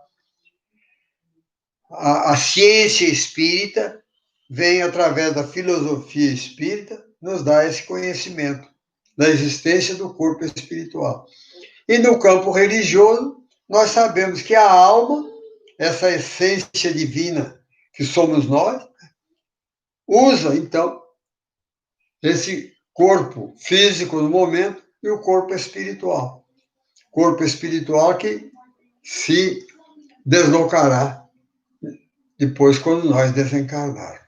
a ciência espírita vem através da filosofia espírita, nos dá esse conhecimento da existência do corpo espiritual. E no campo religioso, nós sabemos que a alma, essa essência divina que somos nós, usa, então, esse corpo físico no momento e o corpo espiritual. Corpo espiritual que se deslocará depois quando nós desencarnarmos.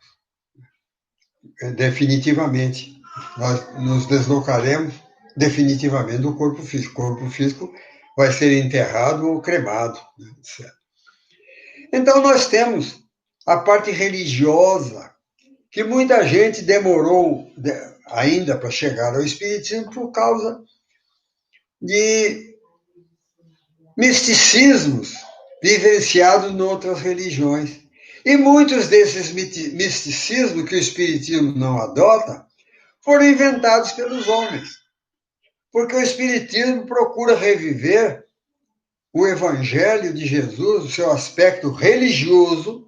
Definitivamente, nós nos deslocaremos definitivamente do corpo físico. O corpo físico vai ser enterrado ou cremado, etc. Então, nós temos a parte religiosa, que muita gente demorou ainda para chegar ao Espiritismo por causa de misticismos vivenciados em outras religiões. E muitos desses misticismos que o Espiritismo não adota foram inventados pelos homens. Porque o Espiritismo procura reviver o Evangelho de Jesus, o seu aspecto religioso,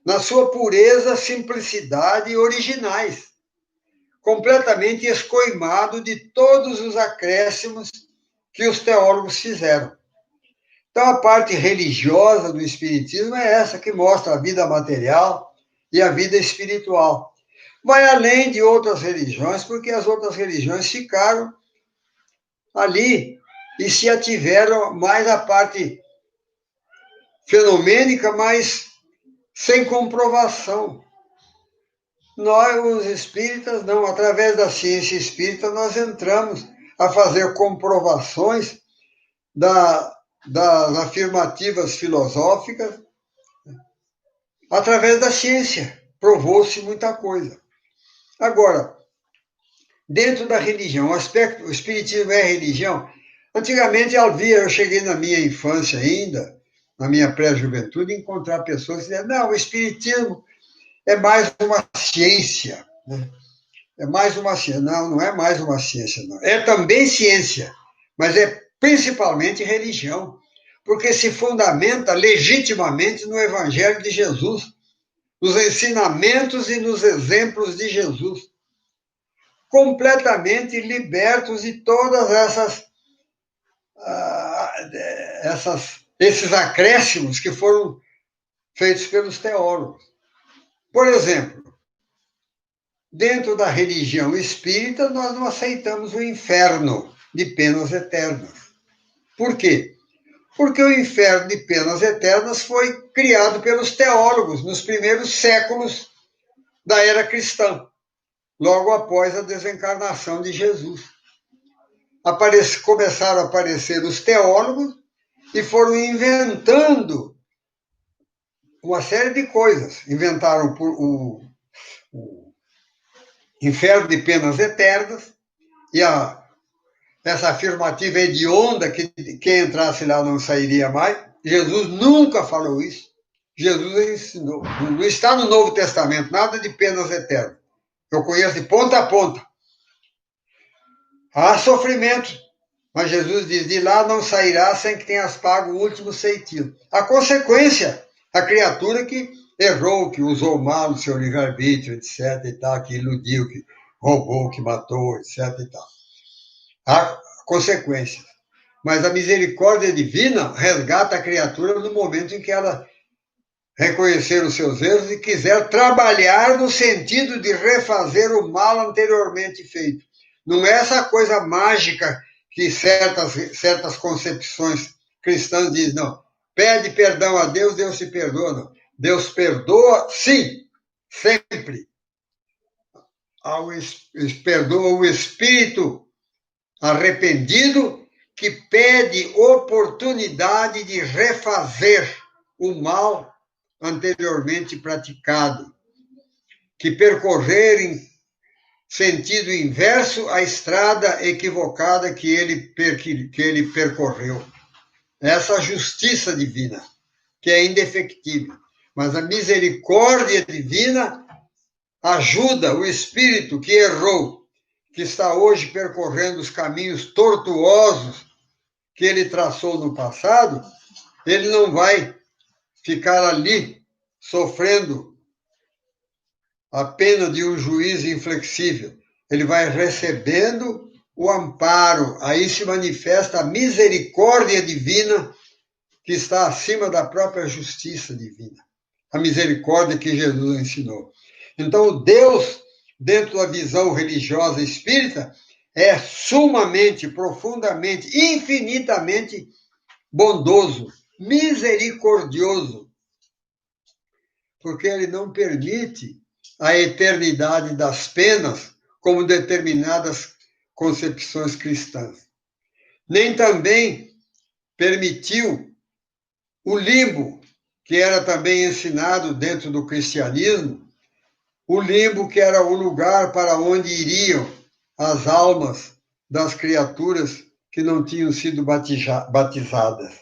na sua pureza, simplicidade e originais, completamente escoimado de todos os acréscimos que os teólogos fizeram. Então, a parte religiosa do Espiritismo é essa, que mostra a vida material e a vida espiritual. Vai além de outras religiões, porque as outras religiões ficaram ali e se ativeram mais a parte fenomênica, mas sem comprovação. Nós, os espíritas, não. Através da ciência espírita, nós entramos a fazer comprovações das afirmativas filosóficas através da ciência. Provou-se muita coisa. Agora, dentro da religião, o espiritismo é religião? Antigamente, eu cheguei na minha infância ainda, na minha pré-juventude, encontrar pessoas que diziam, não, o espiritismo é mais uma ciência. Né? É mais uma ciência. Não, não é mais uma ciência, não. É também ciência, mas é principalmente religião, porque se fundamenta legitimamente no Evangelho de Jesus, nos ensinamentos e nos exemplos de Jesus, completamente libertos de todas esses acréscimos que foram feitos pelos teólogos. Por exemplo, dentro da religião espírita, nós não aceitamos o inferno de penas eternas. Por quê? Porque o inferno de penas eternas foi criado pelos teólogos nos primeiros séculos da era cristã, logo após a desencarnação de Jesus. Começaram a aparecer os teólogos e foram inventando uma série de coisas. Inventaram o inferno de penas eternas, e essa afirmativa hedionda que quem entrasse lá não sairia mais. Jesus nunca falou isso. Jesus ensinou. Não está no Novo Testamento nada de penas eternas. Eu conheço de ponta a ponta. Há sofrimento, mas Jesus diz, de lá não sairá sem que tenhas pago o último ceitil. A consequência, a criatura que errou, que usou mal o seu livre-arbítrio, etc. e tal, que iludiu, que roubou, que matou, etc. e tal. Há consequências. Mas a misericórdia divina resgata a criatura no momento em que ela reconhecer os seus erros e quiser trabalhar no sentido de refazer o mal anteriormente feito. Não é essa coisa mágica que certas concepções cristãs dizem, não. Pede perdão a Deus, Deus te perdoa. Não. Deus perdoa, sim, sempre. Perdoa o espírito arrependido que pede oportunidade de refazer o mal anteriormente praticado, que percorrer em sentido inverso a estrada equivocada que ele percorreu. Essa justiça divina, que é indefectível. Mas a misericórdia divina ajuda o espírito que errou, que está hoje percorrendo os caminhos tortuosos que ele traçou no passado, ele não vai ficar ali sofrendo a pena de um juiz inflexível. Ele vai recebendo o amparo, aí se manifesta a misericórdia divina que está acima da própria justiça divina. A misericórdia que Jesus ensinou. Então, Deus, dentro da visão religiosa espírita, é sumamente, profundamente, infinitamente bondoso, misericordioso, porque ele não permite a eternidade das penas como determinadas concepções cristãs. Nem também permitiu o limbo, que era também ensinado dentro do cristianismo, o limbo que era o lugar para onde iriam as almas das criaturas que não tinham sido batizadas.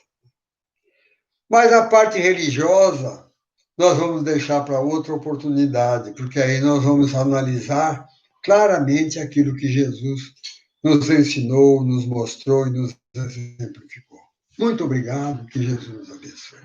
Mas a parte religiosa nós vamos deixar para outra oportunidade, porque aí nós vamos analisar claramente aquilo que Jesus nos ensinou, nos mostrou e nos exemplificou. Muito obrigado, que Jesus nos abençoe.